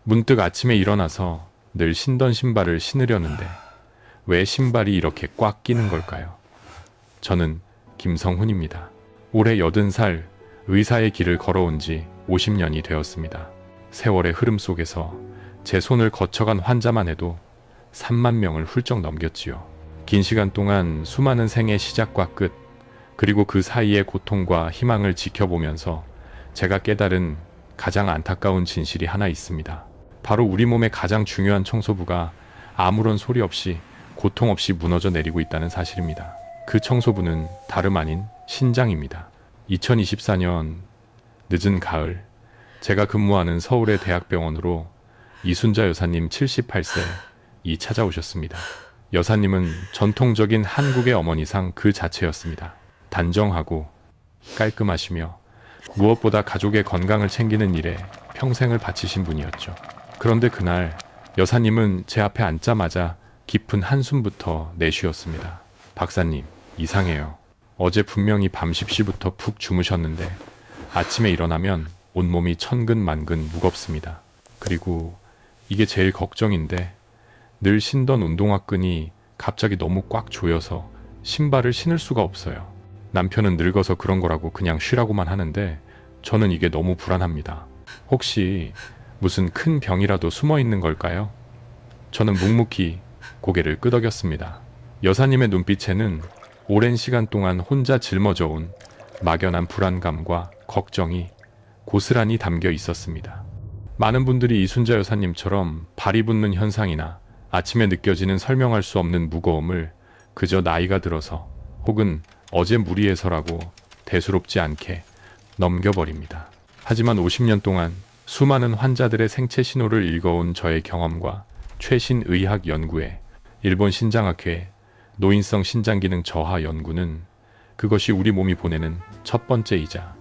문득 아침에 일어나서 늘 신던 신발을 신으려는데 왜 신발이 이렇게 꽉 끼는 걸까요? 저는 김성훈입니다. 올해 80살, 의사의 길을 걸어온 지 50년이 되었습니다. 세월의 흐름 속에서 제 손을 거쳐간 환자만 해도 3만 명을 훌쩍 넘겼지요. 긴 시간 동안 수많은 생의 시작과 끝, 그리고 그 사이의 고통과 희망을 지켜보면서 제가 깨달은 가장 안타까운 진실이 하나 있습니다. 바로 우리 몸의 가장 중요한 청소부가 아무런 소리 없이 고통 없이 무너져 내리고 있다는 사실입니다. 그 청소부는 다름 아닌 신장입니다. 2024년 늦은 가을, 제가 근무하는 서울의 대학병원으로 이순자 여사님 78세이 찾아오셨습니다. 여사님은 전통적인 한국의 어머니상 그 자체였습니다. 단정하고 깔끔하시며 무엇보다 가족의 건강을 챙기는 일에 평생을 바치신 분이었죠. 그런데 그날 여사님은 제 앞에 앉자마자 깊은 한숨부터 내쉬었습니다. 박사님, 이상해요. 어제 분명히 밤 10시부터 푹 주무셨는데 아침에 일어나면 온몸이 천근만근 무겁습니다. 그리고 이게 제일 걱정인데 늘 신던 운동화 끈이 갑자기 너무 꽉 조여서 신발을 신을 수가 없어요. 남편은 늙어서 그런 거라고 그냥 쉬라고만 하는데 저는 이게 너무 불안합니다. 혹시 무슨 큰 병이라도 숨어 있는 걸까요? 저는 묵묵히 고개를 끄덕였습니다. 여사님의 눈빛에는 오랜 시간 동안 혼자 짊어져온 막연한 불안감과 걱정이 고스란히 담겨 있었습니다. 많은 분들이 이순자 여사님처럼 발이 붓는 현상이나 아침에 느껴지는 설명할 수 없는 무거움을 그저 나이가 들어서 혹은 어제 무리해서라고 대수롭지 않게 넘겨버립니다. 하지만 50년 동안 수많은 환자들의 생체 신호를 읽어온 저의 경험과 최신 의학 연구에 일본 신장학회 노인성 신장기능 저하 연구는 그것이 우리 몸이 보내는 첫 번째이자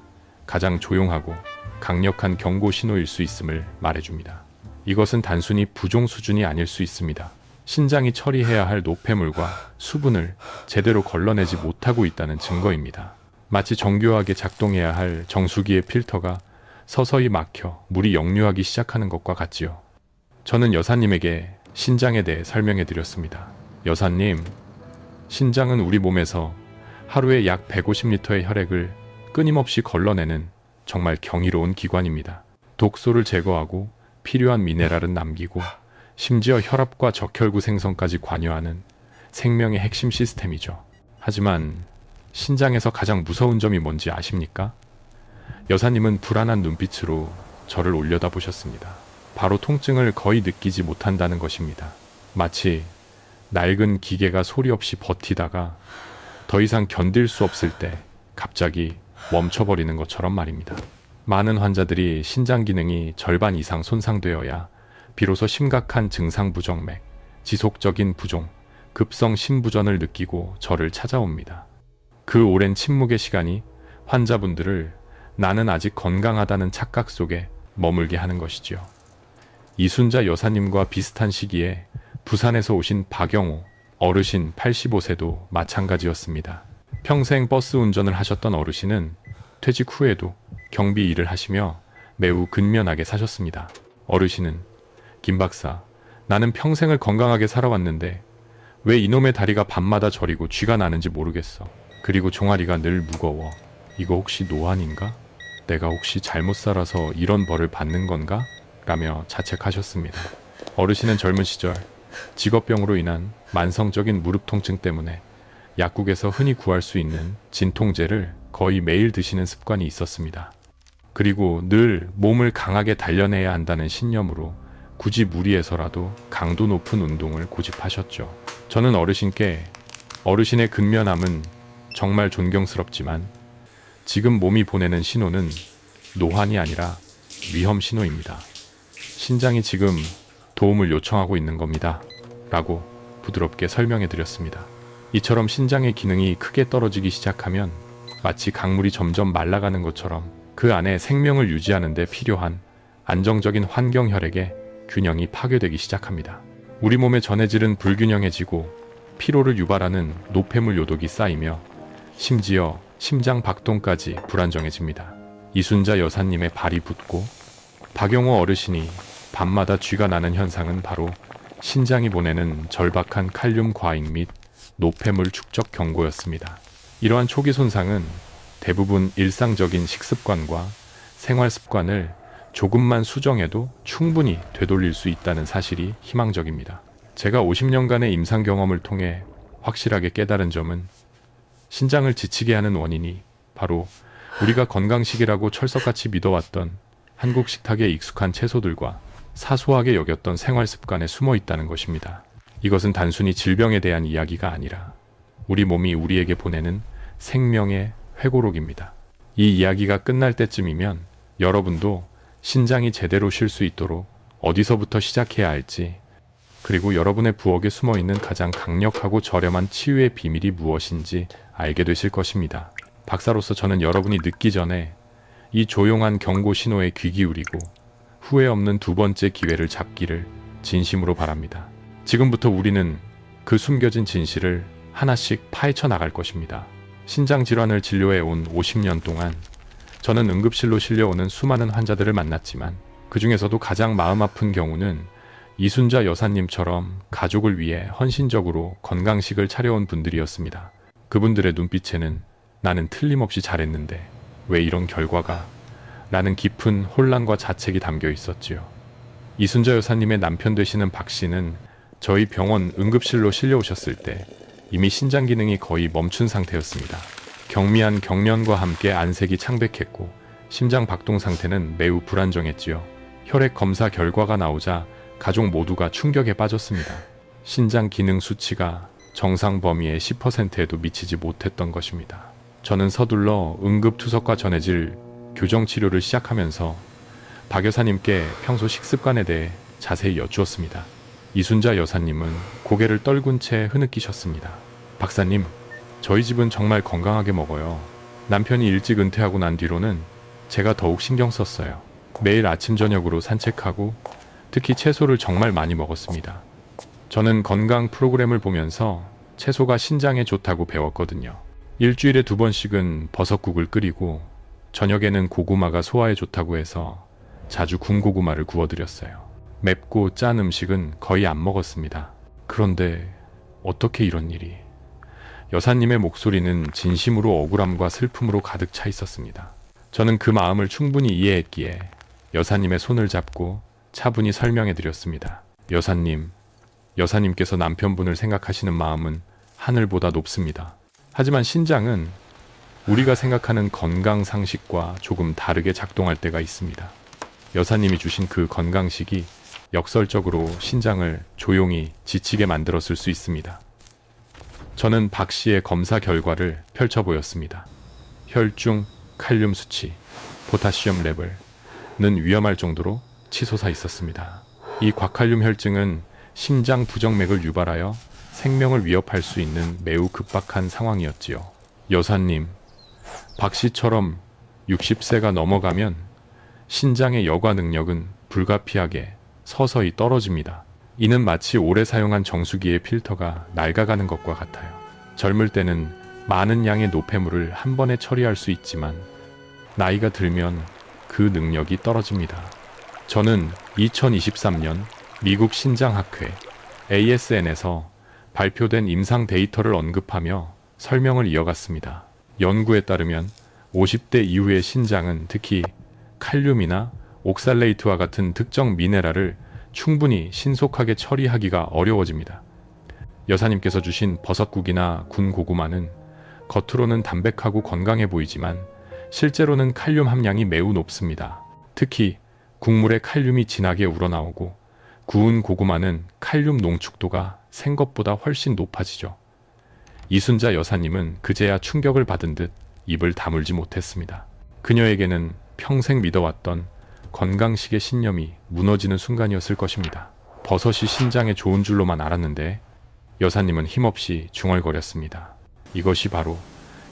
가장 조용하고 강력한 경고 신호일 수 있음을 말해줍니다. 이것은 단순히 부종 수준이 아닐 수 있습니다. 신장이 처리해야 할 노폐물과 수분을 제대로 걸러내지 못하고 있다는 증거입니다. 마치 정교하게 작동해야 할 정수기의 필터가 서서히 막혀 물이 역류하기 시작하는 것과 같지요. 저는 여사님에게 신장에 대해 설명해 드렸습니다. 여사님, 신장은 우리 몸에서 하루에 약 150리터의 혈액을 끊임없이 걸러내는 정말 경이로운 기관입니다. 독소를 제거하고 필요한 미네랄은 남기고 심지어 혈압과 적혈구 생성까지 관여하는 생명의 핵심 시스템이죠. 하지만 신장에서 가장 무서운 점이 뭔지 아십니까? 여사님은 불안한 눈빛으로 저를 올려다보셨습니다. 바로 통증을 거의 느끼지 못한다는 것입니다. 마치 낡은 기계가 소리 없이 버티다가 더 이상 견딜 수 없을 때 갑자기 멈춰버리는 것처럼 말입니다. 많은 환자들이 신장 기능이 절반 이상 손상되어야 비로소 심각한 증상 부정맥, 지속적인 부종, 급성 심부전을 느끼고 저를 찾아옵니다. 그 오랜 침묵의 시간이 환자분들을 나는 아직 건강하다는 착각 속에 머물게 하는 것이지요. 이순자 여사님과 비슷한 시기에 부산에서 오신 박영호 어르신 85세도 마찬가지였습니다. 평생 버스 운전을 하셨던 어르신은 퇴직 후에도 경비 일을 하시며 매우 근면하게 사셨습니다. 어르신은 김 박사, 나는 평생을 건강하게 살아왔는데 왜 이놈의 다리가 밤마다 저리고 쥐가 나는지 모르겠어. 그리고 종아리가 늘 무거워. 이거 혹시 노안인가? 내가 혹시 잘못 살아서 이런 벌을 받는 건가? 라며 자책하셨습니다. 어르신은 젊은 시절 직업병으로 인한 만성적인 무릎 통증 때문에 약국에서 흔히 구할 수 있는 진통제를 거의 매일 드시는 습관이 있었습니다. 그리고 늘 몸을 강하게 단련해야 한다는 신념으로 굳이 무리해서라도 강도 높은 운동을 고집하셨죠. 저는 어르신께 어르신의 근면함은 정말 존경스럽지만 지금 몸이 보내는 신호는 노환이 아니라 위험 신호입니다. 신장이 지금 도움을 요청하고 있는 겁니다. 라고 부드럽게 설명해 드렸습니다. 이처럼 신장의 기능이 크게 떨어지기 시작하면 마치 강물이 점점 말라가는 것처럼 그 안에 생명을 유지하는 데 필요한 안정적인 환경 혈액의 균형이 파괴되기 시작합니다. 우리 몸의 전해질은 불균형해지고 피로를 유발하는 노폐물 요독이 쌓이며 심지어 심장 박동까지 불안정해집니다. 이순자 여사님의 발이 붓고 박영호 어르신이 밤마다 쥐가 나는 현상은 바로 신장이 보내는 절박한 칼륨 과잉 및 노폐물 축적 경고였습니다. 이러한 초기 손상은 대부분 일상적인 식습관과 생활 습관을 조금만 수정해도 충분히 되돌릴 수 있다는 사실이 희망적입니다. 제가 50년간의 임상 경험을 통해 확실하게 깨달은 점은 신장을 지치게 하는 원인이 바로 우리가 건강식이라고 철석같이 믿어왔던 한국 식탁에 익숙한 채소들과 사소하게 여겼던 생활 습관에 숨어 있다는 것입니다. 이것은 단순히 질병에 대한 이야기가 아니라 우리 몸이 우리에게 보내는 생명의 회고록입니다. 이 이야기가 끝날 때쯤이면 여러분도 신장이 제대로 쉴 수 있도록 어디서부터 시작해야 할지, 그리고 여러분의 부엌에 숨어있는 가장 강력하고 저렴한 치유의 비밀이 무엇인지 알게 되실 것입니다. 박사로서 저는 여러분이 늦기 전에 이 조용한 경고 신호에 귀 기울이고 후회 없는 두 번째 기회를 잡기를 진심으로 바랍니다. 지금부터 우리는 그 숨겨진 진실을 하나씩 파헤쳐 나갈 것입니다. 신장 질환을 진료해 온 50년 동안 저는 응급실로 실려오는 수많은 환자들을 만났지만 그 중에서도 가장 마음 아픈 경우는 이순자 여사님처럼 가족을 위해 헌신적으로 건강식을 차려온 분들이었습니다. 그분들의 눈빛에는 나는 틀림없이 잘했는데 왜 이런 결과가? 라는 깊은 혼란과 자책이 담겨 있었지요. 이순자 여사님의 남편 되시는 박 씨는 저희 병원 응급실로 실려오셨을 때 이미 신장 기능이 거의 멈춘 상태였습니다. 경미한 경련과 함께 안색이 창백했고 심장 박동 상태는 매우 불안정했지요. 혈액 검사 결과가 나오자 가족 모두가 충격에 빠졌습니다. 신장 기능 수치가 정상 범위의 10%에도 미치지 못했던 것입니다. 저는 서둘러 응급투석과 전해질 교정치료를 시작하면서 박 여사님께 평소 식습관에 대해 자세히 여쭈었습니다. 이순자 여사님은 고개를 떨군 채 흐느끼셨습니다. 박사님, 저희 집은 정말 건강하게 먹어요. 남편이 일찍 은퇴하고 난 뒤로는 제가 더욱 신경 썼어요. 매일 아침 저녁으로 산책하고 특히 채소를 정말 많이 먹었습니다. 저는 건강 프로그램을 보면서 채소가 신장에 좋다고 배웠거든요. 일주일에 2번씩은 버섯국을 끓이고 저녁에는 고구마가 소화에 좋다고 해서 자주 군고구마를 구워드렸어요. 맵고 짠 음식은 거의 안 먹었습니다. 그런데 어떻게 이런 일이? 여사님의 목소리는 진심으로 억울함과 슬픔으로 가득 차 있었습니다. 저는 그 마음을 충분히 이해했기에 여사님의 손을 잡고 차분히 설명해 드렸습니다. 여사님께서 남편분을 생각하시는 마음은 하늘보다 높습니다. 하지만 신장은 우리가 생각하는 건강 상식과 조금 다르게 작동할 때가 있습니다. 여사님이 주신 그 건강식이 역설적으로 신장을 조용히 지치게 만들었을 수 있습니다. 저는 박 씨의 검사 결과를 펼쳐 보였습니다. 혈중 칼륨 수치, 포타시움 레벨은 위험할 정도로 치솟아 있었습니다. 이 과칼륨 혈증은 심장 부정맥을 유발하여 생명을 위협할 수 있는 매우 급박한 상황이었지요. 여사님, 박 씨처럼 60세가 넘어가면 신장의 여과 능력은 불가피하게 서서히 떨어집니다. 이는 마치 오래 사용한 정수기의 필터가 낡아가는 것과 같아요. 젊을 때는 많은 양의 노폐물을 한 번에 처리할 수 있지만 나이가 들면 그 능력이 떨어집니다. 저는 2023년 미국 신장학회 ASN에서 발표된 임상 데이터를 언급하며 설명을 이어갔습니다. 연구에 따르면 50대 이후의 신장은 특히 칼륨이나 옥살레이트와 같은 특정 미네랄을 충분히 신속하게 처리하기가 어려워집니다. 여사님께서 주신 버섯국이나 군 고구마는 겉으로는 담백하고 건강해 보이지만 실제로는 칼륨 함량이 매우 높습니다. 특히 국물에 칼륨이 진하게 우러나오고 구운 고구마는 칼륨 농축도가 생것보다 훨씬 높아지죠. 이순자 여사님은 그제야 충격을 받은 듯 입을 다물지 못했습니다. 그녀에게는 평생 믿어왔던 건강식의 신념이 무너지는 순간이었을 것입니다. 버섯이 신장에 좋은 줄로만 알았는데 여사님은 힘없이 중얼거렸습니다. 이것이 바로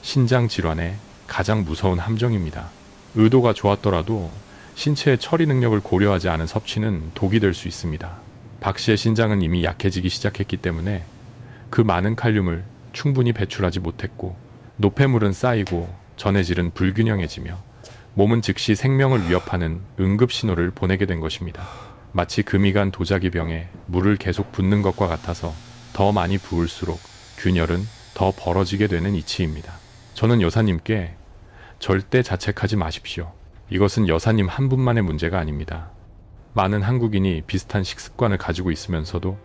신장 질환의 가장 무서운 함정입니다. 의도가 좋았더라도 신체의 처리 능력을 고려하지 않은 섭취는 독이 될 수 있습니다. 박 씨의 신장은 이미 약해지기 시작했기 때문에 그 많은 칼륨을 충분히 배출하지 못했고 노폐물은 쌓이고 전해질은 불균형해지며 몸은 즉시 생명을 위협하는 응급 신호를 보내게 된 것입니다. 마치 금이 간 도자기 병에 물을 계속 붓는 것과 같아서 더 많이 부을수록 균열은 더 벌어지게 되는 이치입니다. 저는 여사님께 절대 자책하지 마십시오. 이것은 여사님 한 분만의 문제가 아닙니다. 많은 한국인이 비슷한 식습관을 가지고 있으면서도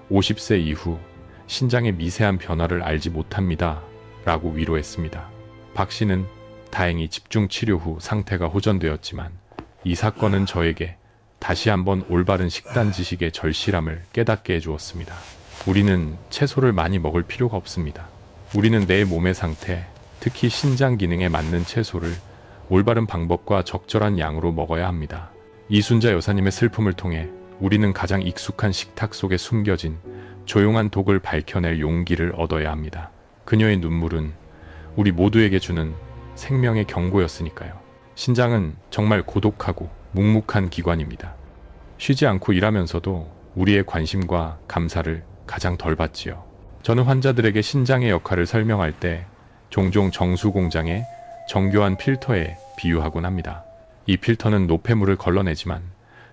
50세 이후 신장의 미세한 변화를 알지 못합니다. 라고 위로했습니다. 박 씨는 다행히 집중 치료 후 상태가 호전되었지만 이 사건은 저에게 다시 한번 올바른 식단 지식의 절실함을 깨닫게 해주었습니다. 우리는 채소를 많이 먹을 필요가 없습니다. 우리는 내 몸의 상태, 특히 신장 기능에 맞는 채소를 올바른 방법과 적절한 양으로 먹어야 합니다. 이순자 여사님의 슬픔을 통해 우리는 가장 익숙한 식탁 속에 숨겨진 조용한 독을 밝혀낼 용기를 얻어야 합니다. 그녀의 눈물은 우리 모두에게 주는 생명의 경고였으니까요. 신장은 정말 고독하고 묵묵한 기관입니다. 쉬지 않고 일하면서도 우리의 관심과 감사를 가장 덜 받지요. 저는 환자들에게 신장의 역할을 설명할 때 종종 정수 공장의 정교한 필터에 비유하곤 합니다. 이 필터는 노폐물을 걸러내지만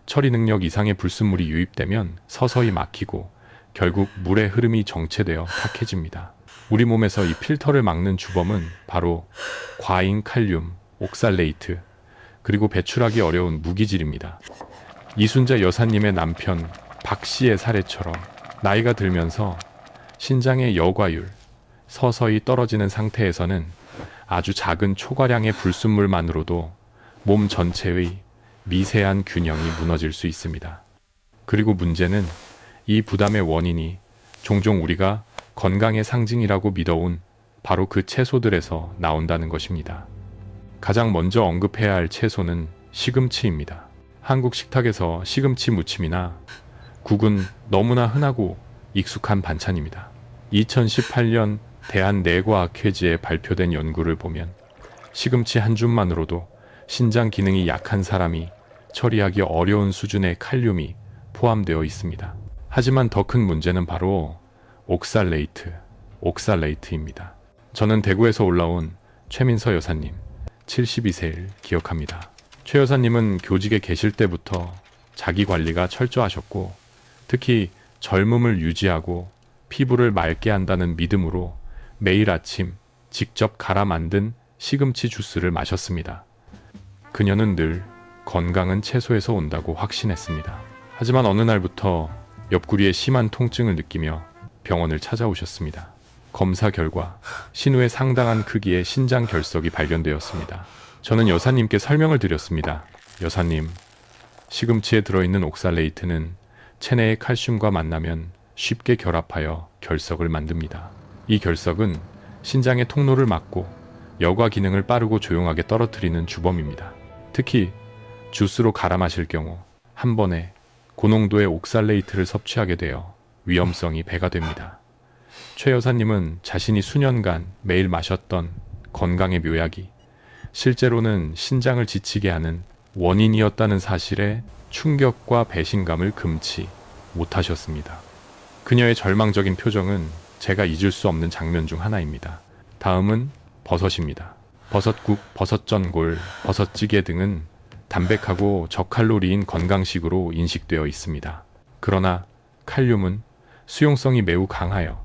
처리 능력 이상의 불순물이 유입되면 서서히 막히고 결국 물의 흐름이 정체되어 탁해집니다. 우리 몸에서 이 필터를 막는 주범은 바로 과잉 칼륨, 옥살레이트, 그리고 배출하기 어려운 무기질입니다. 이순자 여사님의 남편 박 씨의 사례처럼 나이가 들면서 신장의 여과율, 서서히 떨어지는 상태에서는 아주 작은 초과량의 불순물만으로도 몸 전체의 미세한 균형이 무너질 수 있습니다. 그리고 문제는 이 부담의 원인이 종종 우리가 건강의 상징이라고 믿어온 바로 그 채소들에서 나온다는 것입니다. 가장 먼저 언급해야 할 채소는 시금치입니다. 한국 식탁에서 시금치 무침이나 국은 너무나 흔하고 익숙한 반찬입니다. 2018년 대한내과학회지에 발표된 연구를 보면 시금치 한 줌만으로도 신장 기능이 약한 사람이 처리하기 어려운 수준의 칼륨이 포함되어 있습니다. 하지만 더 큰 문제는 바로 옥살레이트입니다. 저는 대구에서 올라온 최민서 여사님, 72세를 기억합니다. 최 여사님은 교직에 계실 때부터 자기 관리가 철저하셨고 특히 젊음을 유지하고 피부를 맑게 한다는 믿음으로 매일 아침 직접 갈아 만든 시금치 주스를 마셨습니다. 그녀는 늘 건강은 채소에서 온다고 확신했습니다. 하지만 어느 날부터 옆구리에 심한 통증을 느끼며 병원을 찾아오셨습니다. 검사 결과 신우의 상당한 크기의 신장 결석이 발견되었습니다. 저는 여사님께 설명을 드렸습니다. 여사님, 시금치에 들어있는 옥살레이트는 체내의 칼슘과 만나면 쉽게 결합하여 결석을 만듭니다. 이 결석은 신장의 통로를 막고 여과 기능을 빠르고 조용하게 떨어뜨리는 주범입니다. 특히 주스로 갈아 마실 경우 한 번에 고농도의 옥살레이트를 섭취하게 되어 위험성이 배가 됩니다. 최 여사님은 자신이 수년간 매일 마셨던 건강의 묘약이 실제로는 신장을 지치게 하는 원인이었다는 사실에 충격과 배신감을 금치 못하셨습니다. 그녀의 절망적인 표정은 제가 잊을 수 없는 장면 중 하나입니다. 다음은 버섯입니다. 버섯국, 버섯전골, 버섯찌개 등은 담백하고 저칼로리인 건강식으로 인식되어 있습니다. 그러나 칼륨은 수용성이 매우 강하여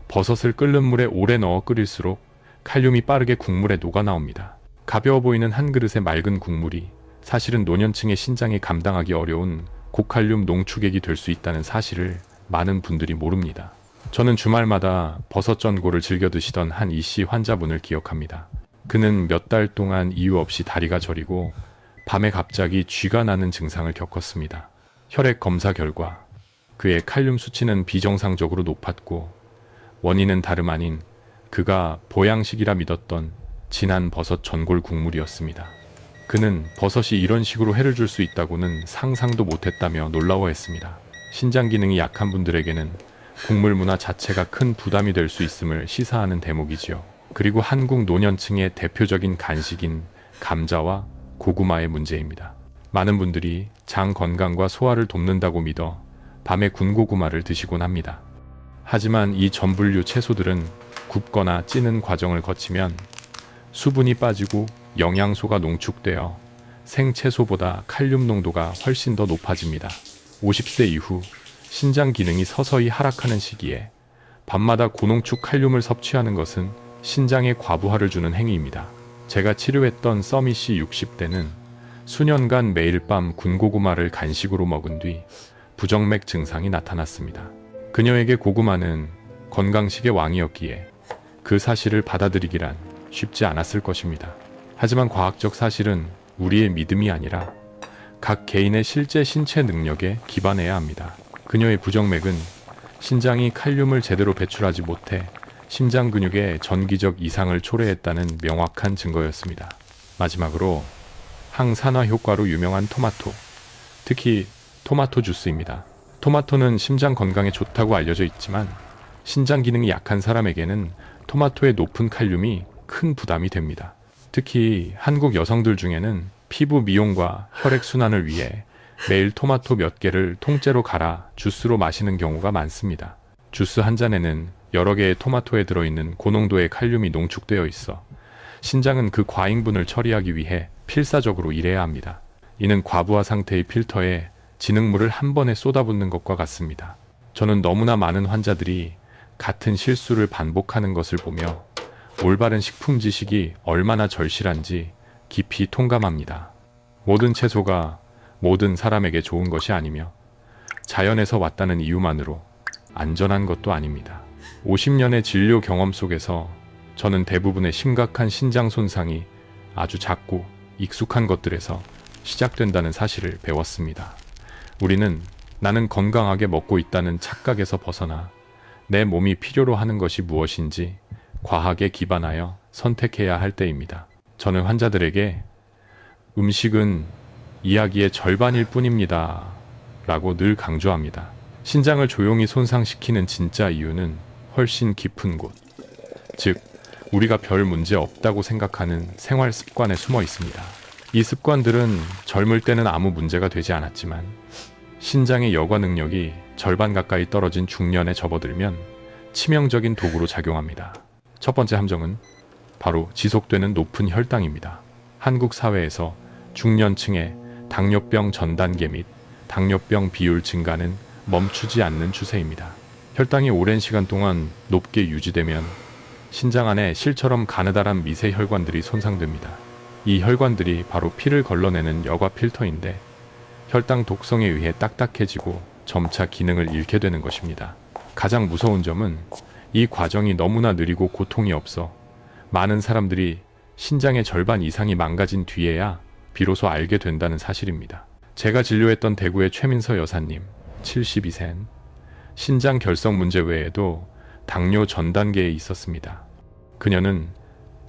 버섯을 끓는 물에 오래 넣어 끓일수록 칼륨이 빠르게 국물에 녹아 나옵니다. 가벼워 보이는 한 그릇의 맑은 국물이 사실은 노년층의 신장이 감당하기 어려운 고칼륨 농축액이 될 수 있다는 사실을 많은 분들이 모릅니다. 저는 주말마다 버섯전골을 즐겨 드시던 한 이씨 환자분을 기억합니다. 그는 몇 달 동안 이유 없이 다리가 저리고 밤에 갑자기 쥐가 나는 증상을 겪었습니다. 혈액 검사 결과 그의 칼륨 수치는 비정상적으로 높았고 원인은 다름 아닌 그가 보양식이라 믿었던 진한 버섯 전골 국물이었습니다. 그는 버섯이 이런 식으로 해를 줄 수 있다고는 상상도 못했다며 놀라워했습니다. 신장 기능이 약한 분들에게는 국물 문화 자체가 큰 부담이 될 수 있음을 시사하는 대목이지요. 그리고 한국 노년층의 대표적인 간식인 감자와 고구마의 문제입니다. 많은 분들이 장 건강과 소화를 돕는다고 믿어 밤에 군고구마를 드시곤 합니다. 하지만 이 전분류 채소들은 굽거나 찌는 과정을 거치면 수분이 빠지고 영양소가 농축되어 생채소보다 칼륨 농도가 훨씬 더 높아집니다. 50세 이후 신장 기능이 서서히 하락하는 시기에 밤마다 고농축 칼륨을 섭취하는 것은 신장에 과부하를 주는 행위입니다. 제가 치료했던 써미씨 60대는 수년간 매일 밤 군고구마를 간식으로 먹은 뒤 부정맥 증상이 나타났습니다. 그녀에게 고구마는 건강식의 왕이었기에 그 사실을 받아들이기란 쉽지 않았을 것입니다. 하지만 과학적 사실은 우리의 믿음이 아니라 각 개인의 실제 신체 능력에 기반해야 합니다. 그녀의 부정맥은 신장이 칼륨을 제대로 배출하지 못해 심장 근육의 전기적 이상을 초래했다는 명확한 증거였습니다. 마지막으로 항산화 효과로 유명한 토마토, 특히 토마토 주스입니다. 토마토는 심장 건강에 좋다고 알려져 있지만 신장 기능이 약한 사람에게는 토마토의 높은 칼륨이 큰 부담이 됩니다. 특히 한국 여성들 중에는 피부 미용과 혈액순환을 위해 매일 토마토 몇 개를 통째로 갈아 주스로 마시는 경우가 많습니다. 주스 한 잔에는 여러 개의 토마토에 들어있는 고농도의 칼륨이 농축되어 있어 신장은 그 과잉분을 처리하기 위해 필사적으로 일해야 합니다. 이는 과부하 상태의 필터에 진흙물을 한 번에 쏟아붓는 것과 같습니다. 저는 너무나 많은 환자들이 같은 실수를 반복하는 것을 보며 올바른 식품 지식이 얼마나 절실한지 깊이 통감합니다. 모든 채소가 모든 사람에게 좋은 것이 아니며 자연에서 왔다는 이유만으로 안전한 것도 아닙니다. 50년의 진료 경험 속에서 저는 대부분의 심각한 신장 손상이 아주 작고 익숙한 것들에서 시작된다는 사실을 배웠습니다. 우리는 나는 건강하게 먹고 있다는 착각에서 벗어나 내 몸이 필요로 하는 것이 무엇인지 과학에 기반하여 선택해야 할 때입니다. 저는 환자들에게 음식은 이야기의 절반일 뿐입니다. 라고 늘 강조합니다. 신장을 조용히 손상시키는 진짜 이유는 훨씬 깊은 곳, 즉 우리가 별 문제 없다고 생각하는 생활 습관에 숨어 있습니다. 이 습관들은 젊을 때는 아무 문제가 되지 않았지만 신장의 여과 능력이 절반 가까이 떨어진 중년에 접어들면 치명적인 도구로 작용합니다. 첫 번째 함정은 바로 지속되는 높은 혈당입니다. 한국 사회에서 중년층의 당뇨병 전 단계 및 당뇨병 비율 증가는 멈추지 않는 추세입니다. 혈당이 오랜 시간 동안 높게 유지되면 신장 안에 실처럼 가느다란 미세 혈관들이 손상됩니다. 이 혈관들이 바로 피를 걸러내는 여과 필터인데 혈당 독성에 의해 딱딱해지고 점차 기능을 잃게 되는 것입니다. 가장 무서운 점은 이 과정이 너무나 느리고 고통이 없어 많은 사람들이 신장의 절반 이상이 망가진 뒤에야 비로소 알게 된다는 사실입니다. 제가 진료했던 대구의 최민서 여사님, 72세는 신장 결석 문제 외에도 당뇨 전 단계에 있었습니다. 그녀는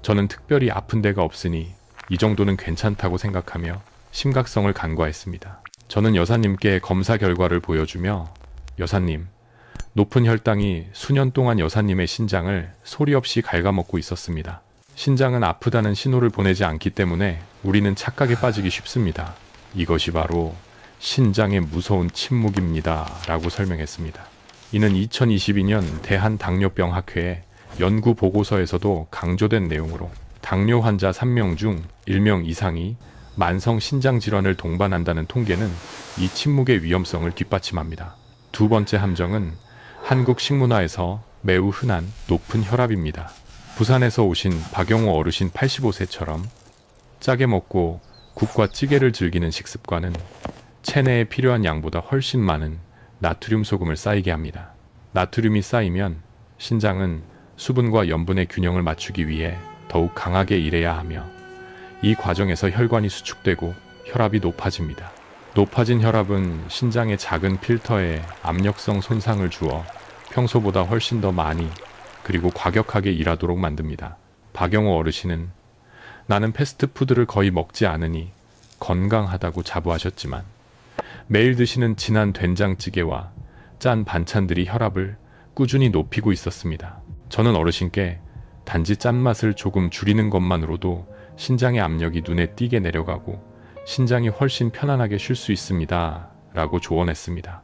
저는 특별히 아픈 데가 없으니 이 정도는 괜찮다고 생각하며 심각성을 간과했습니다. 저는 여사님께 검사 결과를 보여주며 여사님, 높은 혈당이 수년 동안 여사님의 신장을 소리 없이 갉아먹고 있었습니다. 신장은 아프다는 신호를 보내지 않기 때문에 우리는 착각에 빠지기 쉽습니다. 이것이 바로 신장의 무서운 침묵입니다. 라고 설명했습니다. 이는 2022년 대한당뇨병학회의 연구 보고서에서도 강조된 내용으로 당뇨 환자 3명 중 1명 이상이 만성 신장 질환을 동반한다는 통계는 이 침묵의 위험성을 뒷받침합니다. 두 번째 함정은 한국 식문화에서 매우 흔한 높은 혈압입니다. 부산에서 오신 박영호 어르신 85세처럼 짜게 먹고 국과 찌개를 즐기는 식습관은 체내에 필요한 양보다 훨씬 많은 나트륨 소금을 쌓이게 합니다. 나트륨이 쌓이면 신장은 수분과 염분의 균형을 맞추기 위해 더욱 강하게 일해야 하며 이 과정에서 혈관이 수축되고 혈압이 높아집니다. 높아진 혈압은 신장의 작은 필터에 압력성 손상을 주어 평소보다 훨씬 더 많이 그리고 과격하게 일하도록 만듭니다. 박영호 어르신은 나는 패스트푸드를 거의 먹지 않으니 건강하다고 자부하셨지만 매일 드시는 진한 된장찌개와 짠 반찬들이 혈압을 꾸준히 높이고 있었습니다. 저는 어르신께 단지 짠맛을 조금 줄이는 것만으로도 신장의 압력이 눈에 띄게 내려가고 신장이 훨씬 편안하게 쉴 수 있습니다. 라고 조언했습니다.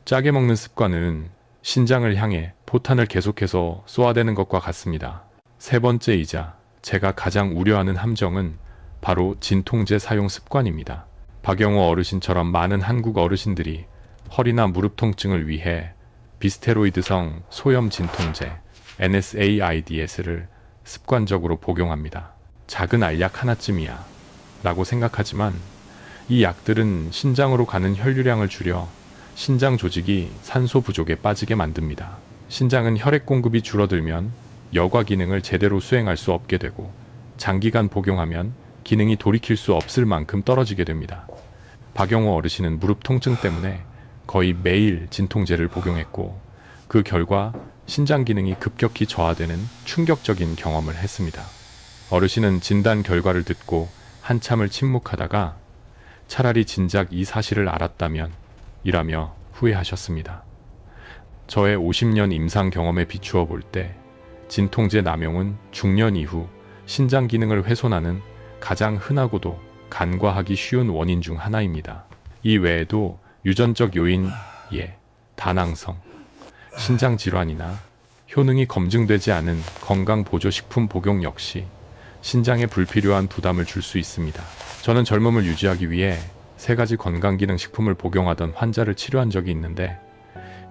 짜게 먹는 습관은 신장을 향해 포탄을 계속해서 쏘아대는 것과 같습니다. 세 번째이자 제가 가장 우려하는 함정은 바로 진통제 사용 습관입니다. 박영호 어르신처럼 많은 한국 어르신들이 허리나 무릎 통증을 위해 비스테로이드성 소염 진통제 NSAIDS를 습관적으로 복용합니다. 작은 알약 하나쯤이야 라고 생각하지만 이 약들은 신장으로 가는 혈류량을 줄여 신장 조직이 산소 부족에 빠지게 만듭니다. 신장은 혈액 공급이 줄어들면 여과 기능을 제대로 수행할 수 없게 되고 장기간 복용하면 기능이 돌이킬 수 없을 만큼 떨어지게 됩니다. 박영호 어르신은 무릎 통증 때문에 거의 매일 진통제를 복용했고 그 결과 신장 기능이 급격히 저하되는 충격적인 경험을 했습니다. 어르신은 진단 결과를 듣고 한참을 침묵하다가 차라리 진작 이 사실을 알았다면 이라며 후회하셨습니다. 저의 50년 임상 경험에 비추어 볼 때 진통제 남용은 중년 이후 신장 기능을 훼손하는 가장 흔하고도 간과하기 쉬운 원인 중 하나입니다. 이 외에도 유전적 요인 다낭성, 신장 질환이나 효능이 검증되지 않은 건강보조식품 복용 역시 신장에 불필요한 부담을 줄 수 있습니다. 저는 젊음을 유지하기 위해 3가지 건강기능식품을 복용하던 환자를 치료한 적이 있는데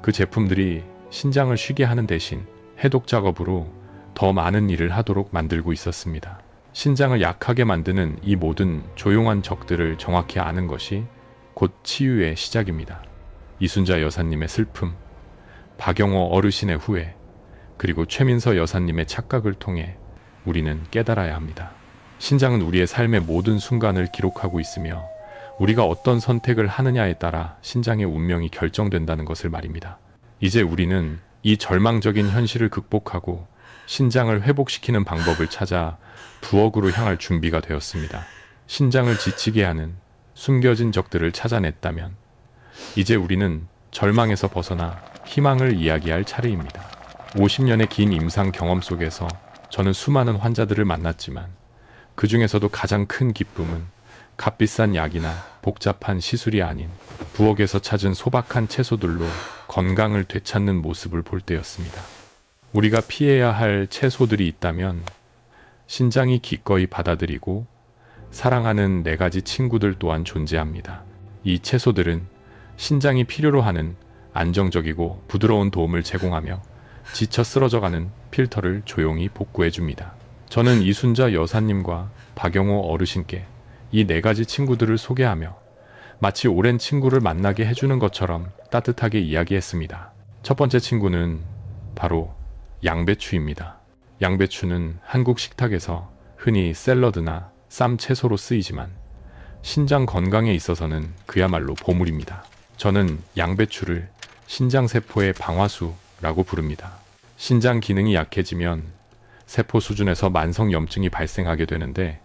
그 제품들이 신장을 쉬게 하는 대신 해독 작업으로 더 많은 일을 하도록 만들고 있었습니다. 신장을 약하게 만드는 이 모든 조용한 적들을 정확히 아는 것이 곧 치유의 시작입니다. 이순자 여사님의 슬픔, 박영호 어르신의 후회, 그리고 최민서 여사님의 착각을 통해 우리는 깨달아야 합니다. 신장은 우리의 삶의 모든 순간을 기록하고 있으며 우리가 어떤 선택을 하느냐에 따라 신장의 운명이 결정된다는 것을 말입니다. 이제 우리는 이 절망적인 현실을 극복하고 신장을 회복시키는 방법을 찾아 부엌으로 향할 준비가 되었습니다. 신장을 지치게 하는 숨겨진 적들을 찾아냈다면 이제 우리는 절망에서 벗어나 희망을 이야기할 차례입니다. 50년의 긴 임상 경험 속에서 저는 수많은 환자들을 만났지만 그 중에서도 가장 큰 기쁨은 값비싼 약이나 복잡한 시술이 아닌 부엌에서 찾은 소박한 채소들로 건강을 되찾는 모습을 볼 때였습니다. 우리가 피해야 할 채소들이 있다면 신장이 기꺼이 받아들이고 사랑하는 4가지 친구들 또한 존재합니다. 이 채소들은 신장이 필요로 하는 안정적이고 부드러운 도움을 제공하며 지쳐 쓰러져가는 필터를 조용히 복구해줍니다. 저는 이순자 여사님과 박영호 어르신께 이 4가지 친구들을 소개하며 마치 오랜 친구를 만나게 해주는 것처럼 따뜻하게 이야기했습니다. 첫 번째 친구는 바로 양배추입니다. 양배추는 한국 식탁에서 흔히 샐러드나 쌈 채소로 쓰이지만 신장 건강에 있어서는 그야말로 보물입니다. 저는 양배추를 신장세포의 방화수라고 부릅니다. 신장 기능이 약해지면 세포 수준에서 만성 염증이 발생하게 되는데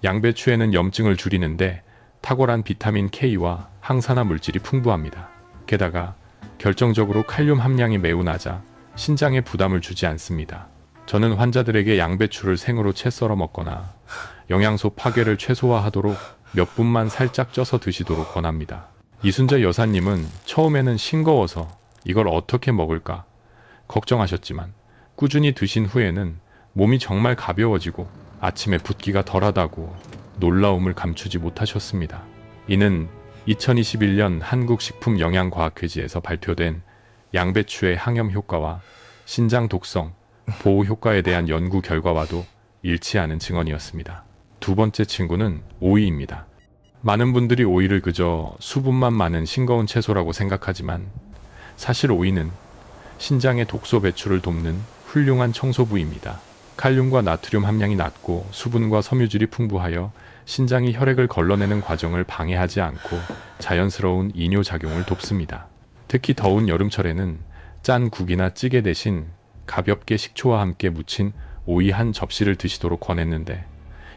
양배추에는 염증을 줄이는데 탁월한 비타민 K와 항산화 물질이 풍부합니다. 게다가 결정적으로 칼륨 함량이 매우 낮아 신장에 부담을 주지 않습니다. 저는 환자들에게 양배추를 생으로 채 썰어 먹거나 영양소 파괴를 최소화하도록 몇 분만 살짝 쪄서 드시도록 권합니다. 이순자 여사님은 처음에는 싱거워서 이걸 어떻게 먹을까 걱정하셨지만 꾸준히 드신 후에는 몸이 정말 가벼워지고 아침에 붓기가 덜하다고 놀라움을 감추지 못하셨습니다. 이는 2021년 한국식품영양과학회지에서 발표된 양배추의 항염 효과와 신장 독성, 보호 효과에 대한 연구 결과와도 일치하는 증언이었습니다. 두 번째 친구는 오이입니다. 많은 분들이 오이를 그저 수분만 많은 싱거운 채소라고 생각하지만 사실 오이는 신장의 독소 배출을 돕는 훌륭한 청소부입니다. 칼륨과 나트륨 함량이 낮고 수분과 섬유질이 풍부하여 신장이 혈액을 걸러내는 과정을 방해하지 않고 자연스러운 이뇨작용을 돕습니다. 특히 더운 여름철에는 짠 국이나 찌개 대신 가볍게 식초와 함께 무친 오이 한 접시를 드시도록 권했는데